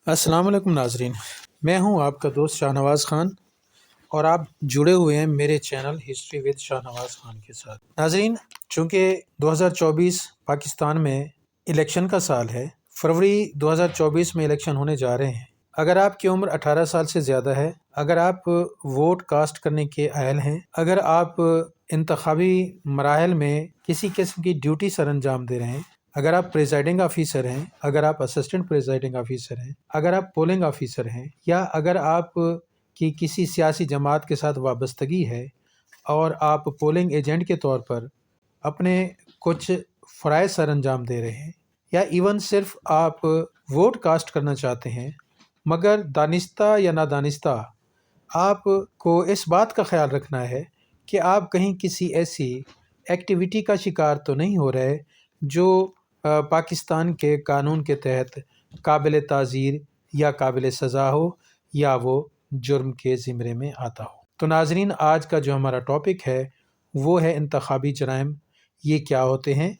السلام علیکم ناظرین، میں ہوں آپ کا دوست شاہ نواز خان اور آپ جڑے ہوئے ہیں میرے channel history with Shah Nawaz Khan کے ساتھ۔ ناظرین، چونکہ 2024 پاکستان میں الیکشن کا سال ہے، فروری 2024 میں الیکشن ہونے جا رہے ہیں۔ اگر آپ کی عمر 18 سال سے زیادہ ہے، اگر آپ ووٹ کاسٹ کرنے کے اہل ہیں، اگر آپ انتخابی مراحل میں کسی قسم کی ڈیوٹی سر انجام دے رہے ہیں، اگر آپ پریزائڈنگ آفیسر ہیں، اگر آپ اسسٹنٹ پریزائڈنگ آفیسر ہیں، اگر آپ پولنگ آفیسر ہیں، یا اگر آپ کی کسی سیاسی جماعت کے ساتھ وابستگی ہے اور آپ پولنگ ایجنٹ کے طور پر اپنے کچھ فرائض سر انجام دے رہے ہیں، یا ایون صرف آپ ووٹ کاسٹ کرنا چاہتے ہیں مگر دانستہ یا نادانستہ آپ کو اس بات کا خیال رکھنا ہے کہ آپ کہیں کسی ایسی ایکٹیویٹی کا شکار تو نہیں ہو رہے جو پاکستان کے قانون کے تحت قابل تعزیر یا قابل سزا ہو یا وہ جرم کے زمرے میں آتا ہو۔ تو ناظرین، آج کا جو ہمارا ٹاپک ہے وہ ہے انتخابی جرائم۔ یہ کیا ہوتے ہیں؟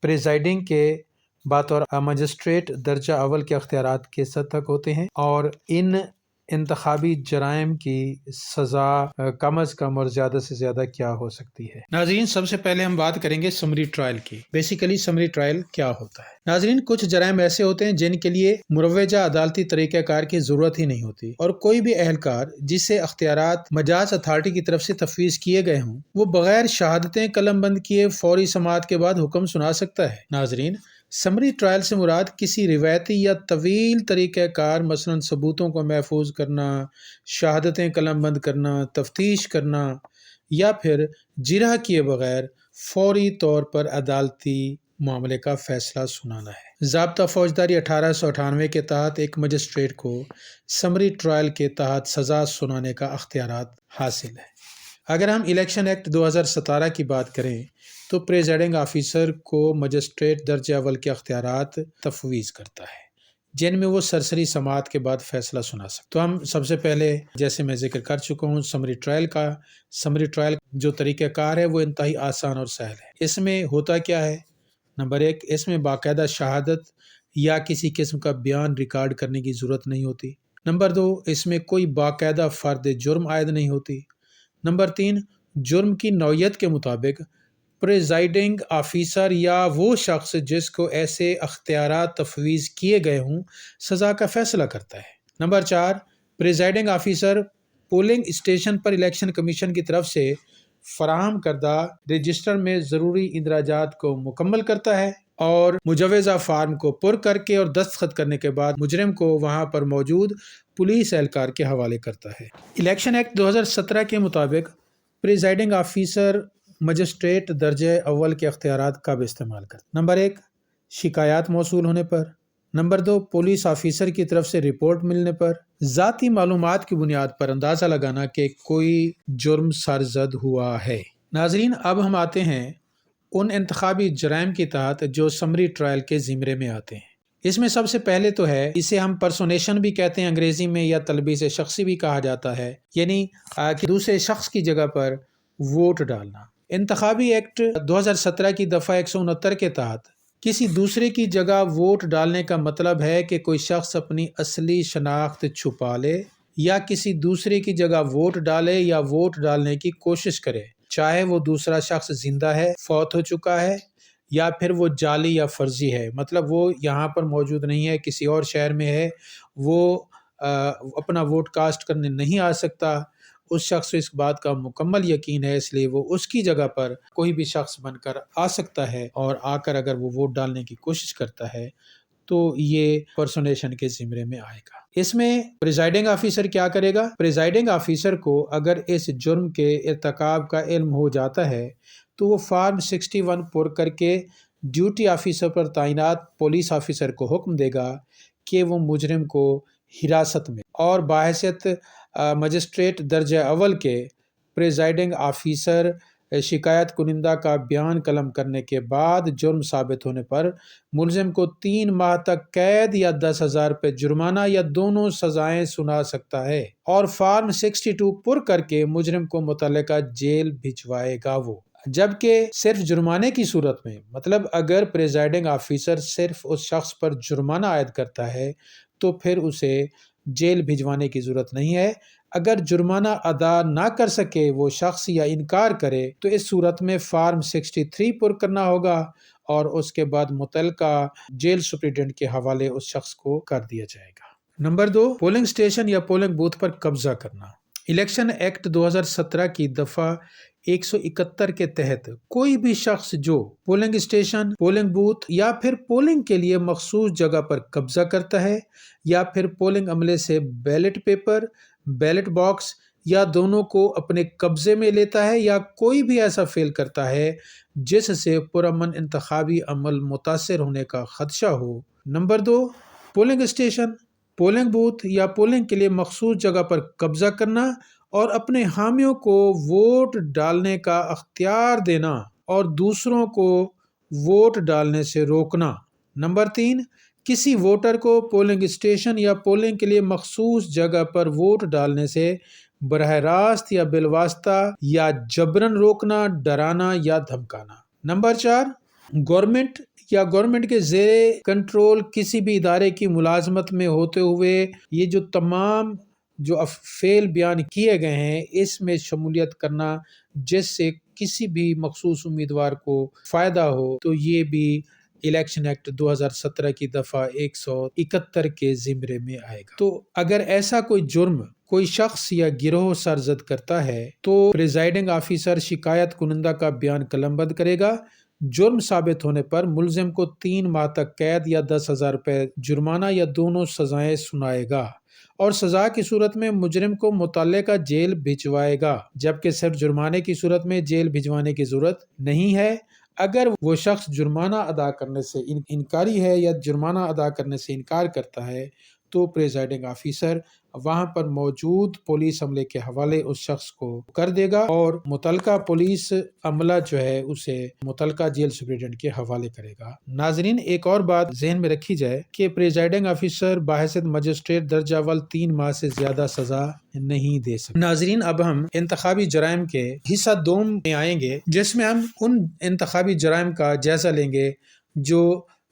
پریزائڈنگ کے بطور مجسٹریٹ درجہ اول کے اختیارات کس حد تک ہوتے ہیں، اور ان انتخابی جرائم کی سزا کم از کم اور زیادہ سے زیادہ کیا ہو سکتی ہے۔ ناظرین، سب سے پہلے ہم بات کریں گے سمری ٹرائل کی۔ بیسیکلی سمری ٹرائل کیا ہوتا ہے؟ ناظرین، کچھ جرائم ایسے ہوتے ہیں جن کے لیے مروجہ عدالتی طریقہ کار کی ضرورت ہی نہیں ہوتی، اور کوئی بھی اہلکار جسے اختیارات مجاز اتھارٹی کی طرف سے تفویض کیے گئے ہوں، وہ بغیر شہادتیں قلم بند کیے فوری سماعت کے بعد حکم سنا سکتا ہے۔ ناظرین، سمری ٹرائل سے مراد کسی روایتی یا طویل طریقہ کار، مثلاً ثبوتوں کو محفوظ کرنا، شہادتیں قلم بند کرنا، تفتیش کرنا، یا پھر جرح کیے بغیر فوری طور پر عدالتی معاملے کا فیصلہ سنانا ہے۔ ضابطہ فوجداری 1898 کے تحت ایک مجسٹریٹ کو سمری ٹرائل کے تحت سزا سنانے کا اختیارات حاصل ہے۔ اگر ہم الیکشن ایکٹ 2017 کی بات کریں تو پریزائڈنگ آفیسر کو مجسٹریٹ درجہ اول کے اختیارات تفویض کرتا ہے، جن میں وہ سرسری سماعت کے بعد فیصلہ سنا سکتا۔ تو ہم سب سے پہلے، جیسے میں ذکر کر چکا ہوں، سمری ٹرائل جو طریقہ کار ہے وہ انتہائی آسان اور سہل ہے۔ اس میں ہوتا کیا ہے؟ نمبر 1، اس میں باقاعدہ شہادت یا کسی قسم کا بیان ریکارڈ کرنے کی ضرورت نہیں ہوتی۔ نمبر 2، اس میں کوئی باقاعدہ فرد جرم عائد نہیں ہوتی۔ نمبر 3، جرم کی نوعیت کے مطابق پریزائڈنگ آفیسر یا وہ شخص جس کو ایسے اختیارات تفویض کیے گئے ہوں سزا کا فیصلہ کرتا ہے۔ Number 4، presiding officer polling station پر الیکشن کمیشن کی طرف سے فراہم کردہ رجسٹر میں ضروری اندراجات کو مکمل کرتا ہے اور مجوزہ فارم کو پر کر کے اور دستخط کرنے کے بعد مجرم کو وہاں پر موجود پولیس اہلکار کے حوالے کرتا ہے۔ الیکشن ایکٹ 2017 کے مطابق پریزائڈنگ آفیسر مجسٹریٹ درجہ اول کے اختیارات کب استعمال کرتا؟ نمبر 1، شکایات موصول ہونے پر۔ نمبر 2، پولیس آفیسر کی طرف سے رپورٹ ملنے پر۔ ذاتی معلومات کی بنیاد پر اندازہ لگانا کہ کوئی جرم سرزد ہوا ہے۔ ناظرین، اب ہم آتے ہیں ان انتخابی جرائم کے تحت جو سمری ٹرائل کے زمرے میں آتے ہیں۔ اس میں سب سے پہلے تو ہے، اسے ہم پرسونیشن بھی کہتے ہیں انگریزی میں، یا تلبیس شخصی بھی کہا جاتا ہے، یعنی کہ دوسرے شخص کی جگہ پر ووٹ ڈالنا۔ انتخابی ایکٹ 2017 کی دفعہ 169 کے تحت کسی دوسرے کی جگہ ووٹ ڈالنے کا مطلب ہے کہ کوئی شخص اپنی اصلی شناخت چھپا لے یا کسی دوسرے کی جگہ ووٹ ڈالے یا ووٹ ڈالنے کی کوشش کرے، چاہے وہ دوسرا شخص زندہ ہے، فوت ہو چکا ہے، یا پھر وہ جعلی یا فرضی ہے، مطلب وہ یہاں پر موجود نہیں ہے، کسی اور شہر میں ہے، وہ اپنا ووٹ کاسٹ کرنے نہیں آ سکتا۔ اس شخص کو اس بات کا مکمل یقین ہے، اس لیے وہ اس کی جگہ پر کوئی بھی شخص بن کر آ سکتا ہے، اور آ کر اگر وہ ووٹ ڈالنے کی کوشش کرتا ہے تو یہ پرسونیشن کے زمرے میں آئے گا۔ اس میں پریزائڈنگ آفیسر کیا کرے گا؟ پریزائڈنگ آفیسر کو اگر اس جرم کے ارتکاب کا علم ہو جاتا ہے تو وہ فارم 61 پر کر کے ڈیوٹی آفیسر پر تعینات پولیس آفیسر کو حکم دے گا کہ وہ مجرم کو حراست میں اور بحیثیت مجسٹریٹ درجہ اول کے پریزائڈنگ آفیسر شکایت کنندہ کا بیان قلم کرنے کے بعد جرم ثابت ہونے پر ملزم کو 3 ماہ تک قید یا 10,000 روپے جرمانہ یا دونوں سزائیں سنا سکتا ہے، اور فارم 62 پر کر کے مجرم کو متعلقہ جیل بھجوائے گا وہ۔ جبکہ صرف جرمانے کی صورت میں، مطلب اگر پریزائڈنگ آفیسر صرف اس شخص پر جرمانہ عائد کرتا ہے تو پھر اسے جیل بھجوانے کی ضرورت نہیں ہے۔ اگر جرمانہ ادا نہ کر سکے وہ شخص یا انکار کرے تو اس صورت میں فارم 63 پر کرنا ہوگا اور اس کے بعد متعلقہ جیل سپرنٹینڈنٹ کے حوالے اس شخص کو کر دیا جائے گا۔ نمبر 2، پولنگ اسٹیشن یا پولنگ بوتھ پر قبضہ کرنا۔ الیکشن ایکٹ 2017 کی دفعہ 171 کے تحت کوئی بھی شخص جو پولنگ اسٹیشن، پولنگ بوتھ یا پھر پولنگ کے لیے مخصوص جگہ پر قبضہ کرتا ہے یا پھر پولنگ عملے سے بیلٹ پیپر، بیلٹ باکس یا دونوں کو اپنے قبضے میں لیتا ہے یا کوئی بھی ایسا فعل کرتا ہے جس سے پرامن انتخابی عمل متاثر ہونے کا خدشہ ہو۔ Number 2، polling station, polling booth یا پولنگ کے لیے مخصوص جگہ پر قبضہ کرنا اور اپنے حامیوں کو ووٹ ڈالنے کا اختیار دینا اور دوسروں کو ووٹ ڈالنے سے روکنا۔ نمبر 3، کسی ووٹر کو پولنگ اسٹیشن یا پولنگ کے لیے مخصوص جگہ پر ووٹ ڈالنے سے براہ راست یا بالواسطہ یا جبراً روکنا، ڈرانا یا دھمکانا۔ نمبر 4، گورنمنٹ یا گورنمنٹ کے زیر کنٹرول کسی بھی ادارے کی ملازمت میں ہوتے ہوئے یہ جو تمام فعل بیان کیے گئے ہیں اس میں شمولیت کرنا جس سے کسی بھی مخصوص امیدوار کو فائدہ ہو، تو یہ بھی الیکشن ایکٹ 2017 کی دفعہ 171 کے زمرے میں آئے گا۔ تو اگر ایسا کوئی جرم کوئی شخص یا گروہ سرزد کرتا ہے تو پریزائڈنگ آفیسر شکایت کنندہ کا بیان قلمبند کرے گا۔ جرم ثابت ہونے پر ملزم کو 3 ماہ تک قید یا 10,000 روپے جرمانہ یا دونوں سزائیں سنائے گا اور سزا کی صورت میں مجرم کو متعلقہ جیل بھجوائے گا، جبکہ صرف جرمانے کی صورت میں جیل بھجوانے کی ضرورت نہیں ہے۔ اگر وہ شخص جرمانہ ادا کرنے سے انکاری ہے یا جرمانہ ادا کرنے سے انکار کرتا ہے تو پریزائڈنگ آفیسر وہاں پر موجود پولیس عملے کے حوالے اس شخص کو کر دے گا اور متعلقہ پولیس عملہ جو ہے اسے متعلقہ جیل سپرنٹینڈنٹ کے حوالے کرے گا۔ ناظرین، ایک اور بات ذہن میں رکھی جائے کہ پریزائڈنگ آفیسر بحیثیت مجسٹریٹ درجہ اول 3 ماہ سے زیادہ سزا نہیں دے سکتے۔ ناظرین، اب ہم انتخابی جرائم کے حصہ 2 میں آئیں گے جس میں ہم ان انتخابی جرائم کا جائزہ لیں گے جو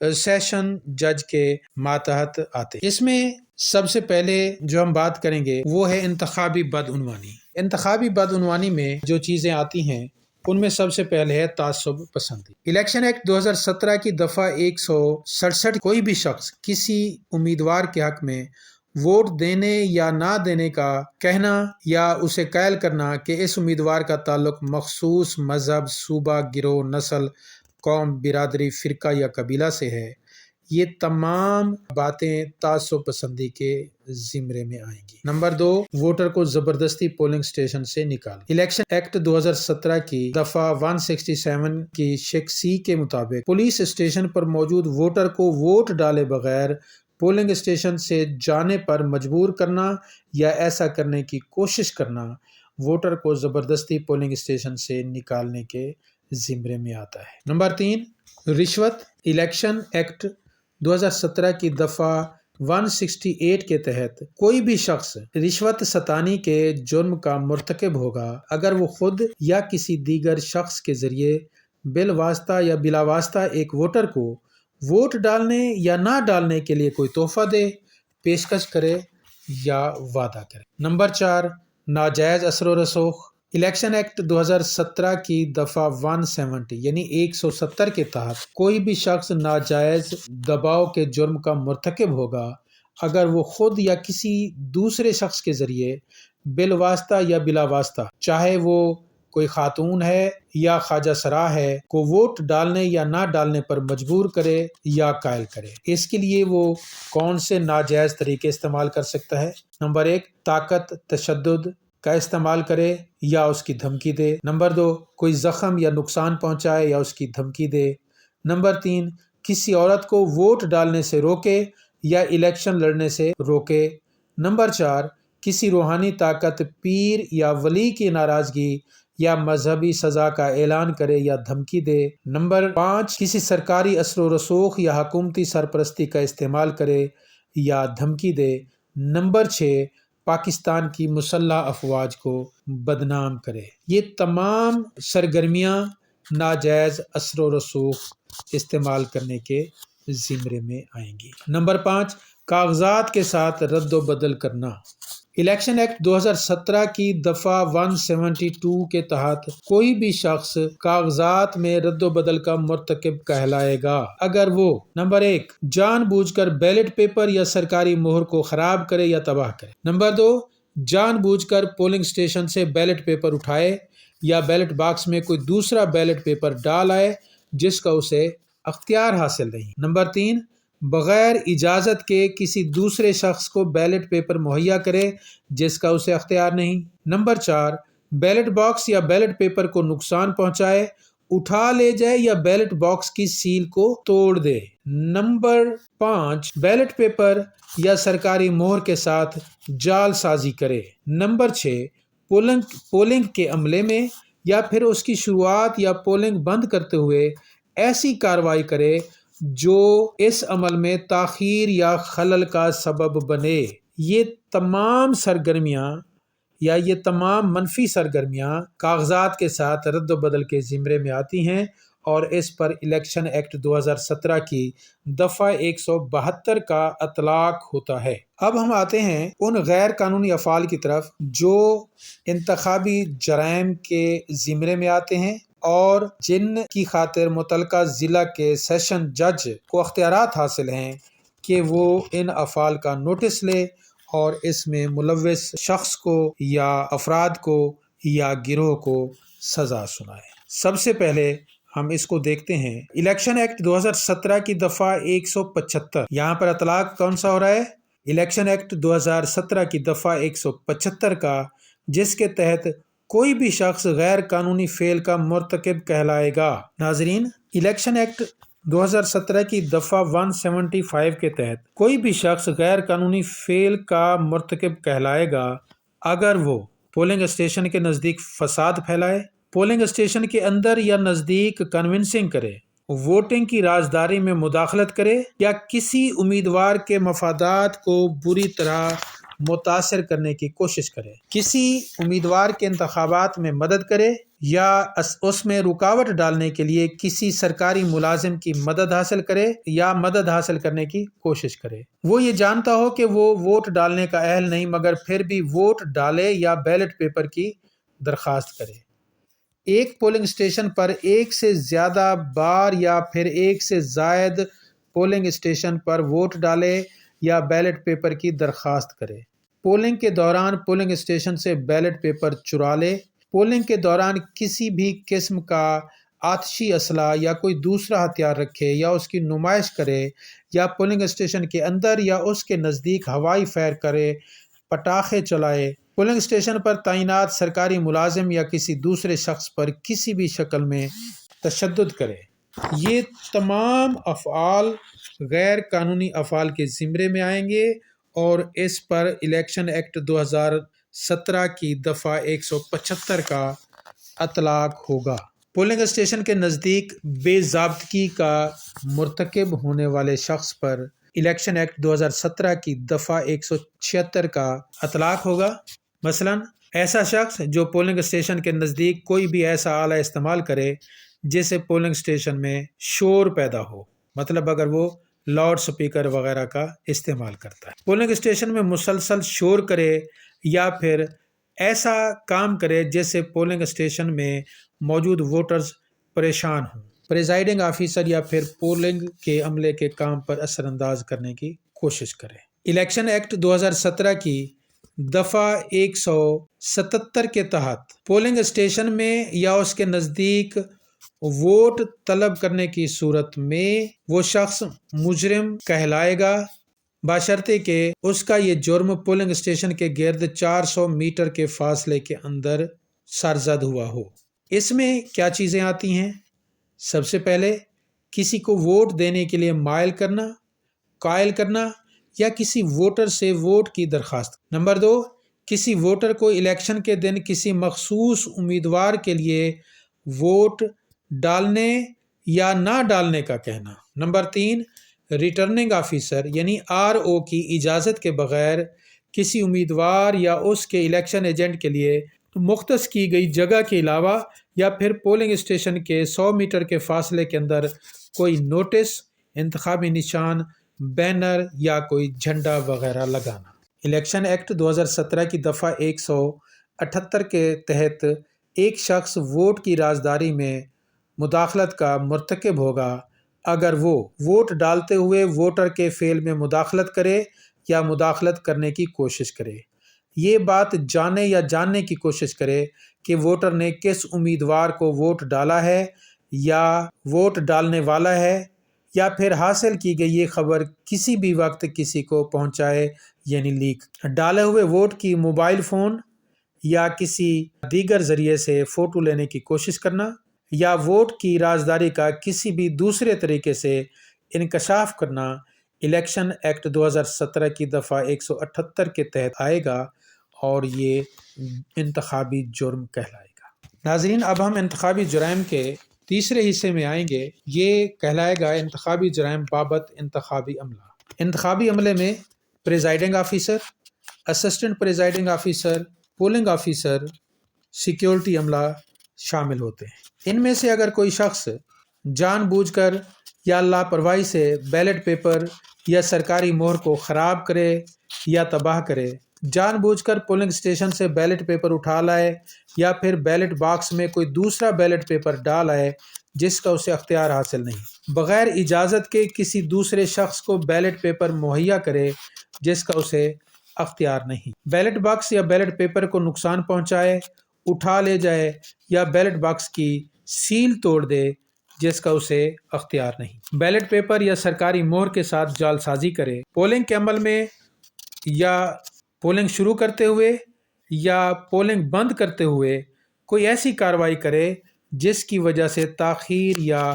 سیشن جج کے ماتحت آتے۔ اس میں سب سے پہلے جو ہم بات کریں گے وہ ہے انتخابی بدعنوانی۔ انتخابی بدعنوانی میں جو چیزیں آتی ہیں ان میں سب سے پہلے ہے تعصب پسندی۔ الیکشن ایکٹ 2017 کی دفعہ 167 کوئی بھی شخص کسی امیدوار کے حق میں ووٹ دینے یا نہ دینے کا کہنا یا اسے قائل کرنا کہ اس امیدوار کا تعلق مخصوص مذہب، صوبہ، گروہ، نسل، قوم، برادری، فرقہ یا قبیلہ سے ہے، یہ تمام باتیں تعصب پسندی کے زمرے میں آئیں گی۔ نمبر 2، ووٹر کو زبردستی پولنگ اسٹیشن سے نکال۔ الیکشن ایکٹ 2017 کی دفعہ 167 کی شق سی کے مطابق پولیس اسٹیشن پر موجود ووٹر کو ووٹ ڈالے بغیر پولنگ اسٹیشن سے جانے پر مجبور کرنا یا ایسا کرنے کی کوشش کرنا ووٹر کو زبردستی پولنگ اسٹیشن سے نکالنے کے زمرے میں آتا ہے۔ نمبر 3، رشوت۔ الیکشن ایکٹ 2017 کی دفعہ 168 کے تحت کوئی بھی شخص رشوت ستانی کے جرم کا مرتکب ہوگا اگر وہ خود یا کسی دیگر شخص کے ذریعے بالواسطہ یا بلا واسطہ ایک ووٹر کو ووٹ ڈالنے یا نہ ڈالنے کے لیے کوئی تحفہ دے، پیشکش کرے یا وعدہ کرے۔ نمبر 4، ناجائز اثر و رسوخ۔ الیکشن ایکٹ 2017 کی دفعہ 170 یعنی 170 کے تحت کوئی بھی شخص ناجائز دباؤ کے جرم کا مرتکب ہوگا اگر وہ خود یا کسی دوسرے شخص کے ذریعے بالواسطہ یا بلا واسطہ، چاہے وہ کوئی خاتون ہے یا خواجہ سرا ہے، کو ووٹ ڈالنے یا نہ ڈالنے پر مجبور کرے یا قائل کرے۔ اس کے لیے وہ کون سے ناجائز طریقے استعمال کر سکتا ہے؟ نمبر 1، طاقت، تشدد کا استعمال کرے یا اس کی دھمکی دے۔ نمبر 2، کوئی زخم یا نقصان پہنچائے یا اس کی دھمکی دے۔ نمبر 3، کسی عورت کو ووٹ ڈالنے سے روکے یا الیکشن لڑنے سے روکے۔ نمبر 4، کسی روحانی طاقت، پیر یا ولی کی ناراضگی یا مذہبی سزا کا اعلان کرے یا دھمکی دے۔ نمبر 5، کسی سرکاری اثر و رسوخ یا حکومتی سرپرستی کا استعمال کرے یا دھمکی دے۔ نمبر 6، پاکستان کی مسلح افواج کو بدنام کرے۔ یہ تمام سرگرمیاں ناجائز اثر و رسوخ استعمال کرنے کے زمرے میں آئیں گی۔ نمبر 5، کاغذات کے ساتھ رد و بدل کرنا۔ الیکشن ایکٹ 2017 کی دفعہ 172 کے تحت کوئی بھی شخص کاغذات میں رد و بدل کا مرتکب کہلائے گا اگر وہ نمبر 1 جان بوجھ کر بیلٹ پیپر یا سرکاری مہر کو خراب کرے یا تباہ کرے، نمبر 2 جان بوجھ کر پولنگ اسٹیشن سے بیلٹ پیپر اٹھائے یا بیلٹ باکس میں کوئی دوسرا بیلٹ پیپر ڈال آئے جس کا اسے اختیار حاصل نہیں، نمبر 3 بغیر اجازت کے کسی دوسرے شخص کو بیلٹ پیپر مہیا کرے جس کا اسے اختیار نہیں، نمبر 4 بیلٹ باکس یا بیلٹ پیپر کو نقصان پہنچائے، اٹھا لے جائے یا بیلٹ باکس کی سیل کو توڑ دے، نمبر 5 بیلٹ پیپر یا سرکاری مہر کے ساتھ جعل سازی کرے، نمبر 6 پولنگ کے عملے میں یا پھر اس کی شروعات یا پولنگ بند کرتے ہوئے ایسی کارروائی کرے جو اس عمل میں تاخیر یا خلل کا سبب بنے۔ یہ تمام سرگرمیاں یا یہ تمام منفی سرگرمیاں کاغذات کے ساتھ رد و بدل کے زمرے میں آتی ہیں اور اس پر الیکشن ایکٹ 2017 کی دفعہ 172 کا اطلاق ہوتا ہے۔ اب ہم آتے ہیں ان غیر قانونی افعال کی طرف جو انتخابی جرائم کے زمرے میں آتے ہیں اور جن کی خاطر متعلقہ ضلع کے سیشن جج کو اختیارات حاصل ہیں کہ وہ ان افعال کا نوٹس لے اور اس میں ملوث شخص کو یا افراد کو یا گروہ کو سزا سنائے۔ سب سے پہلے ہم اس کو دیکھتے ہیں الیکشن ایکٹ 2017 کی دفعہ 175۔ یہاں پر اطلاق کون سا ہو رہا ہے؟ الیکشن ایکٹ 2017 کی دفعہ 175 کا، جس کے تحت کوئی بھی شخص غیر قانونی فعل کا مرتکب کہلائے گا۔ ناظرین، الیکشن ایکٹ 2017 کی دفعہ 175 کے تحت کوئی بھی شخص غیر قانونی فعل کا مرتکب کہلائے گا اگر وہ پولنگ اسٹیشن کے نزدیک فساد پھیلائے، پولنگ اسٹیشن کے اندر یا نزدیک کنونسنگ کرے، ووٹنگ کی رازداری میں مداخلت کرے یا کسی امیدوار کے مفادات کو بری طرح متاثر کرنے کی کوشش کرے، کسی امیدوار کے انتخابات میں مدد کرے یا اس میں رکاوٹ ڈالنے کے لیے کسی سرکاری ملازم کی مدد حاصل کرے یا مدد حاصل کرنے کی کوشش کرے۔ وہ یہ جانتا ہو کہ وہ ووٹ ڈالنے کا اہل نہیں مگر پھر بھی ووٹ ڈالے یا بیلٹ پیپر کی درخواست کرے۔ ایک پولنگ اسٹیشن پر ایک سے زیادہ بار یا پھر ایک سے زائد پولنگ اسٹیشن پر ووٹ ڈالے یا بیلٹ پیپر کی درخواست کرے، پولنگ کے دوران پولنگ اسٹیشن سے بیلٹ پیپر چرا لے، پولنگ کے دوران کسی بھی قسم کا آتشی اسلحہ یا کوئی دوسرا ہتھیار رکھے یا اس کی نمائش کرے یا پولنگ اسٹیشن کے اندر یا اس کے نزدیک ہوائی فائر کرے، پٹاخے چلائے، پولنگ اسٹیشن پر تعینات سرکاری ملازم یا کسی دوسرے شخص پر کسی بھی شکل میں تشدد کرے۔ یہ تمام افعال غیر قانونی افعال کے زمرے میں آئیں گے اور اس پر الیکشن ایکٹ 2017 کی دفعہ 175 کا اطلاق ہوگا۔ پولنگ اسٹیشن کے نزدیک بے ضابطگی کا مرتکب ہونے والے شخص پر الیکشن ایکٹ 2017 کی دفعہ 176 کا اطلاق ہوگا۔ مثلا ایسا شخص جو پولنگ اسٹیشن کے نزدیک کوئی بھی ایسا آلہ استعمال کرے جس سے پولنگ اسٹیشن میں شور پیدا ہو، مطلب اگر وہ لاؤڈ سپیکر وغیرہ کا استعمال کرتا ہے، پولنگ اسٹیشن میں مسلسل شور کرے یا پھر ایسا کام کرے جس سے پولنگ اسٹیشن میں موجود ووٹرز پریشان ہوں، پریزائڈنگ آفیسر یا پھر پولنگ کے عملے کے کام پر اثر انداز کرنے کی کوشش کرے۔ الیکشن ایکٹ 2017 کی دفعہ 177 کے تحت پولنگ اسٹیشن میں یا اس کے نزدیک ووٹ طلب کرنے کی صورت میں وہ شخص مجرم کہلائے گا بشرطے کہ اس کا یہ جرم پولنگ اسٹیشن کے گرد 400 میٹر کے فاصلے کے اندر سرزد ہوا ہو۔ اس میں کیا چیزیں آتی ہیں؟ سب سے پہلے کسی کو ووٹ دینے کے لیے مائل کرنا، قائل کرنا یا کسی ووٹر سے ووٹ کی درخواست۔ نمبر 2، کسی ووٹر کو الیکشن کے دن کسی مخصوص امیدوار کے لیے ووٹ ڈالنے یا نہ ڈالنے کا کہنا۔ نمبر 3، ریٹرننگ آفیسر یعنی RO کی اجازت کے بغیر کسی امیدوار یا اس کے الیکشن ایجنٹ کے لیے مختص کی گئی جگہ کے علاوہ یا پھر پولنگ اسٹیشن کے 100 میٹر کے فاصلے کے اندر کوئی نوٹس، انتخابی نشان بینر یا کوئی جھنڈا وغیرہ لگانا۔ الیکشن ایکٹ 2017 کی دفعہ 178 کے تحت ایک شخص ووٹ کی رازداری میں مداخلت کا مرتکب ہوگا اگر وہ ووٹ ڈالتے ہوئے ووٹر کے فعل میں مداخلت کرے یا مداخلت کرنے کی کوشش کرے، یہ بات جانے یا جاننے کی کوشش کرے کہ ووٹر نے کس امیدوار کو ووٹ ڈالا ہے یا ووٹ ڈالنے والا ہے، یا پھر حاصل کی گئی یہ خبر کسی بھی وقت کسی کو پہنچائے یعنی لیک۔ ڈالے ہوئے ووٹ کی موبائل فون یا کسی دیگر ذریعے سے فوٹو لینے کی کوشش کرنا، یا ووٹ کی رازداری کا کسی بھی دوسرے طریقے سے انکشاف کرنا الیکشن ایکٹ 2017 کی دفعہ 178 کے تحت آئے گا اور یہ انتخابی جرم کہلائے گا۔ ناظرین، اب ہم انتخابی جرائم کے تیسرے حصے میں آئیں گے، یہ کہلائے گا انتخابی جرائم بابت انتخابی عملہ۔ انتخابی عملے میں presiding officer, assistant presiding officer, polling officer, security عملہ شامل ہوتے ہیں۔ ان میں سے اگر کوئی شخص جان بوجھ کر یا لاپرواہی سے بیلٹ پیپر یا سرکاری مہر کو خراب کرے یا تباہ کرے، جان بوجھ کر پولنگ اسٹیشن سے بیلٹ پیپر اٹھا لائے یا پھر بیلٹ باکس میں کوئی دوسرا بیلٹ پیپر ڈال آئے جس کا اسے اختیار حاصل نہیں، بغیر اجازت کے کسی دوسرے شخص کو بیلٹ پیپر مہیا کرے جس کا اسے اختیار نہیں، بیلٹ باکس یا بیلٹ پیپر کو نقصان پہنچائے، اٹھا لے جائے یا بیلٹ باکس کی سیل توڑ دے جس کا اسے اختیار نہیں، بیلٹ پیپر یا سرکاری مہر کے ساتھ جعل سازی کرے، پولنگ کے عمل میں یا پولنگ شروع کرتے ہوئے یا پولنگ بند کرتے ہوئے کوئی ایسی کارروائی کرے جس کی وجہ سے تاخیر یا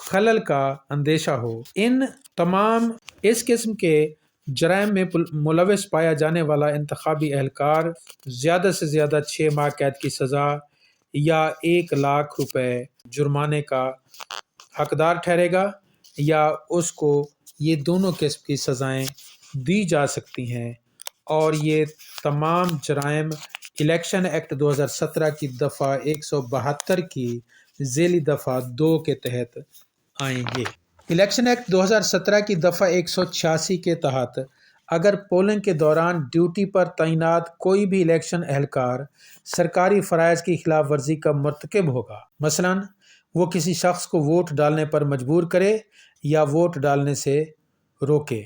خلل کا اندیشہ ہو۔ ان تمام اس قسم کے جرائم میں ملوث پایا جانے والا انتخابی اہلکار زیادہ سے زیادہ 6 ماہ قید کی سزا یا 1,00,000 روپے جرمانے کا حقدار ٹھہرے گا، یا اس کو یہ دونوں قسم کی سزائیں دی جا سکتی ہیں، اور یہ تمام جرائم الیکشن ایکٹ 2017 کی دفعہ 172 کی ذیلی دفعہ 2 کے تحت آئیں گے۔ الیکشن ایکٹ 2017 کی دفعہ 186 کے تحت اگر پولنگ کے دوران ڈیوٹی پر تعینات کوئی بھی الیکشن اہلکار سرکاری فرائض کی خلاف ورزی کا مرتکب ہوگا، مثلاً وہ کسی شخص کو ووٹ ڈالنے پر مجبور کرے یا ووٹ ڈالنے سے روکے،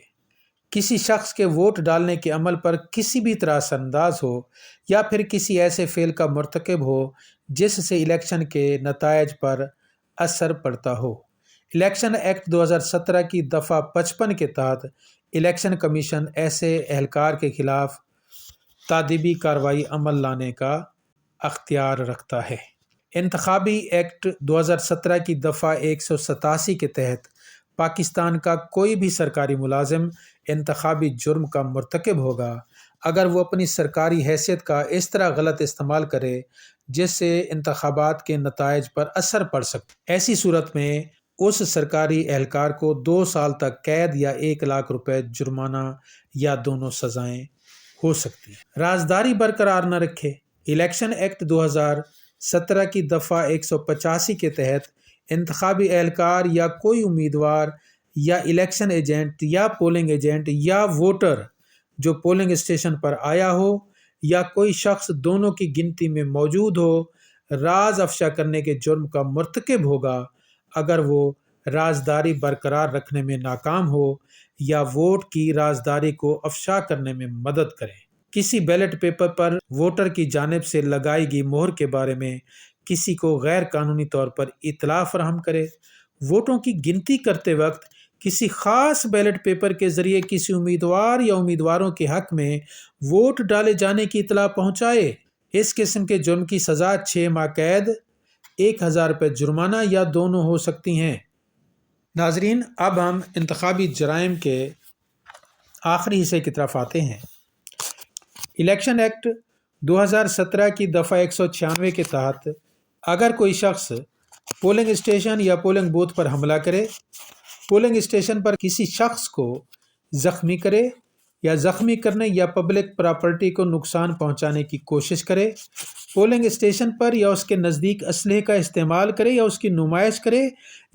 کسی شخص کے ووٹ ڈالنے کے عمل پر کسی بھی طرح اثر انداز ہو، یا پھر کسی ایسے فعل کا مرتکب ہو جس سے الیکشن کے نتائج پر اثر پڑتا ہو۔ الیکشن ایکٹ 2017 کی دفعہ 55 کے تحت الیکشن کمیشن ایسے اہلکار کے خلاف تادیبی کارروائی عمل لانے کا اختیار رکھتا ہے۔ انتخابی ایکٹ 2017 کی دفعہ 187 کے تحت پاکستان کا کوئی بھی سرکاری ملازم انتخابی جرم کا مرتکب ہوگا اگر وہ اپنی سرکاری حیثیت کا اس طرح غلط استعمال کرے جس سے انتخابات کے نتائج پر اثر پڑ سکے۔ ایسی صورت میں اس سرکاری اہلکار کو 2 سال تک قید یا 1,00,000 روپے جرمانہ یا دونوں سزائیں ہو سکتی ہیں۔ رازداری برقرار نہ رکھے۔ الیکشن ایکٹ 2017 کی دفعہ 185 کے تحت انتخابی اہلکار یا کوئی امیدوار یا الیکشن ایجنٹ یا پولنگ ایجنٹ یا ووٹر جو پولنگ اسٹیشن پر آیا ہو یا کوئی شخص دونوں کی گنتی میں موجود ہو راز افشا کرنے کے جرم کا مرتکب ہوگا اگر وہ رازداری برقرار رکھنے میں ناکام ہو یا ووٹ کی رازداری کو افشا کرنے میں مدد کرے، کسی بیلٹ پیپر پر ووٹر کی جانب سے لگائی گئی مہر کے بارے میں کسی کو غیر قانونی طور پر اطلاع فراہم کرے، ووٹوں کی گنتی کرتے وقت کسی خاص بیلٹ پیپر کے ذریعے کسی امیدوار یا امیدواروں کے حق میں ووٹ ڈالے جانے کی اطلاع پہنچائے۔ اس قسم کے جرم کی سزا 6 ماہ قید، 1,000 روپے جرمانہ یا دونوں ہو سکتی ہیں۔ ناظرین، اب ہم انتخابی جرائم کے آخری حصے کی طرف آتے ہیں۔ الیکشن ایکٹ 2017 کی دفعہ 196 کے تحت اگر کوئی شخص پولنگ اسٹیشن یا پولنگ بوتھ پر حملہ کرے، پولنگ اسٹیشن پر کسی شخص کو زخمی کرے یا زخمی کرنے یا پبلک پراپرٹی کو نقصان پہنچانے کی کوشش کرے پولنگ اسٹیشن پر یا اس کے نزدیک اسلحے کا استعمال کرے یا اس کی نمائش کرے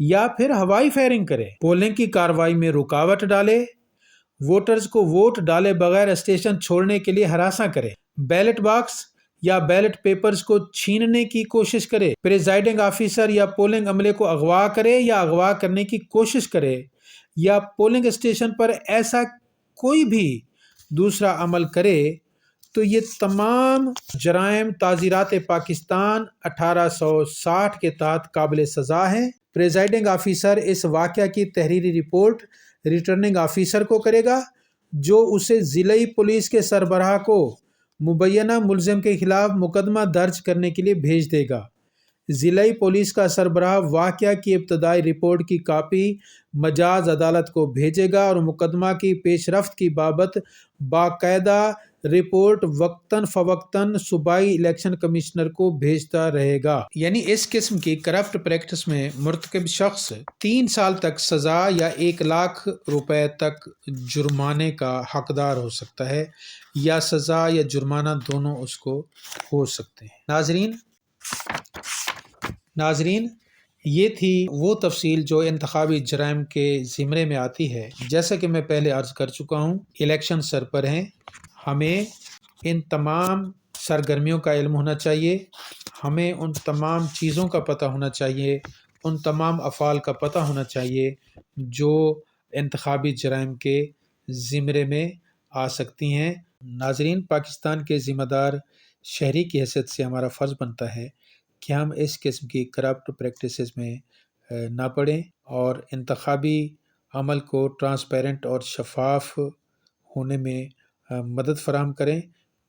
یا پھر ہوائی فائرنگ کرے، پولنگ کی کارروائی میں رکاوٹ ڈالے، ووٹرز کو ووٹ ڈالے بغیر اسٹیشن چھوڑنے کے لیے ہراساں کرے، بیلٹ باکس یا بیلٹ پیپرز کو چھیننے کی کوشش کرے، پریزائڈنگ آفیسر یا پولنگ عملے کو اغوا کرے یا اغوا کرنے کی کوشش کرے، یا پولنگ اسٹیشن پر ایسا کوئی بھی دوسرا عمل کرے تو یہ تمام جرائم تعزیرات پاکستان 1860 کے تحت قابل سزا ہیں۔ پریزائڈنگ آفیسر اس واقعہ کی تحریری رپورٹ ریٹرننگ آفیسر کو کرے گا، جو اسے ضلعی پولیس کے سربراہ کو مبینہ ملزم کے خلاف مقدمہ درج کرنے کے لیے بھیج دے گا۔ ضلعی پولیس کا سربراہ واقعہ کی ابتدائی رپورٹ کی کاپی مجاز عدالت کو بھیجے گا اور مقدمہ کی پیش رفت کی بابت باقاعدہ رپورٹ وقتاً فوقتاً صوبائی الیکشن کمشنر کو بھیجتا رہے گا۔ یعنی اس قسم کی کرپٹ پریکٹس میں مرتکب شخص 3 سال تک سزا یا 1 لاکھ روپے تک جرمانے کا حقدار ہو سکتا ہے، یا سزا یا جرمانہ دونوں اس کو ہو سکتے ہیں۔ ناظرین، یہ تھی وہ تفصیل جو انتخابی جرائم کے زمرے میں آتی ہے۔ جیسا کہ میں پہلے عرض کر چکا ہوں، الیکشن سر پر ہیں، ہمیں ان تمام سرگرمیوں کا علم ہونا چاہیے، ہمیں ان تمام چیزوں کا پتہ ہونا چاہیے، ان تمام افعال کا پتہ ہونا چاہیے جو انتخابی جرائم کے زمرے میں آ سکتی ہیں۔ ناظرین، پاکستان کے ذمہ دار شہری کی حیثیت سے ہمارا فرض بنتا ہے کہ ہم اس قسم کی کرپٹ پریکٹسز میں نہ پڑیں اور انتخابی عمل کو ٹرانسپیرنٹ اور شفاف ہونے میں مدد فراہم کریں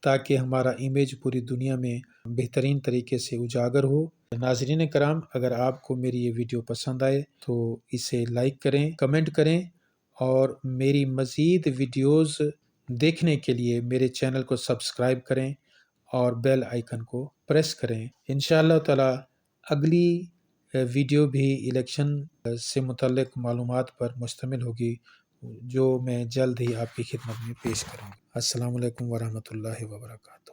تاکہ ہمارا امیج پوری دنیا میں بہترین طریقے سے اجاگر ہو۔ ناظرین کرام، اگر آپ کو میری یہ ویڈیو پسند آئے تو اسے لائک کریں، کمنٹ کریں، اور میری مزید ویڈیوز دیکھنے کے لیے میرے چینل کو سبسکرائب کریں اور بیل آئیکن کو پریس کریں۔ انشاءاللہ تعالی اگلی ویڈیو بھی الیکشن سے متعلق معلومات پر مشتمل ہوگی، جو میں جلد ہی آپ کی خدمت میں پیش کروں گا۔ السلام علیکم ورحمۃ اللہ وبرکاتہ۔